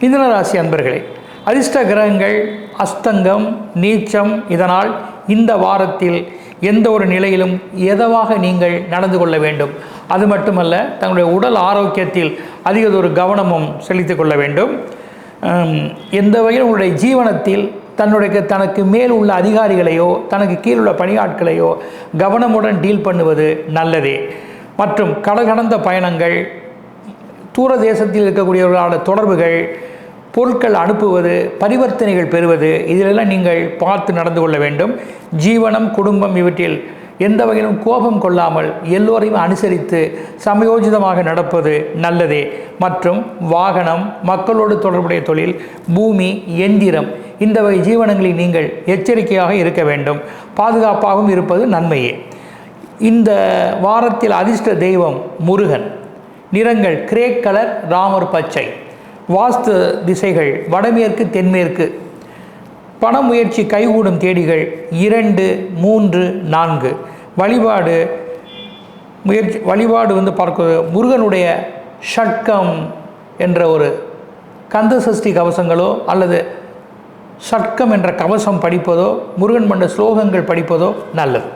மிதுன ராசி அன்பர்களே, அதிர்ஷ்ட கிரகங்கள் அஸ்தங்கம், நீச்சம். இதனால் இந்த வாரத்தில் எந்த ஒரு நிலையிலும் எதவாக நீங்கள் நடந்து கொள்ள வேண்டும். அது மட்டுமல்ல, தங்களுடைய உடல் ஆரோக்கியத்தில் அதிகதொரு கவனமும் செலுத்திக் கொள்ள வேண்டும். எந்த வகையில் உங்களுடைய ஜீவனத்தில் தனக்கு மேல் உள்ள அதிகாரிகளையோ தனக்கு கீழுள்ள பணியாட்களையோ கவனமுடன் டீல் பண்ணுவது நல்லதே. மற்றும் கடந்த பயணங்கள், தூர தேசத்தில் இருக்கக்கூடியவர்களான தொடர்புகள், பொருட்கள் அனுப்புவது, பரிவர்த்தனைகள் பெறுவது, இதிலெல்லாம் நீங்கள் பார்த்து நடந்து கொள்ள வேண்டும். ஜீவனம், குடும்பம் இவற்றில் எந்த வகையிலும் கோபம் கொள்ளாமல் எல்லோரையும் அனுசரித்து சமயோஜிதமாக நடப்பது நல்லதே. மற்றும் வாகனம், மக்களோடு தொடர்புடைய தொழில், பூமி, எந்திரம், இந்த வகை ஜீவனங்களில் நீங்கள் எச்சரிக்கையாக இருக்க வேண்டும். பாதுகாப்பாகவும் இருப்பது நன்மையே. இந்த வாரத்தில் அதிர்ஷ்ட தெய்வம் முருகன். நிறங்கள் கிரே கலர், ராமர் பச்சை. வாஸ்து திசைகள் வடமேற்கு, தென்மேற்கு. பண முயற்சி கைகூடும் தேதிகள் 2, 3, 4. வழிபாடு பார்க்கிறது முருகனுடைய ஷட்கம் என்ற ஒரு கந்த சஷ்டி கவசங்களோ அல்லது ஷட்கம் என்ற கவசம் படிப்பதோ, முருகன் மண்ட ஸ்லோகங்கள் படிப்பதோ நல்லது.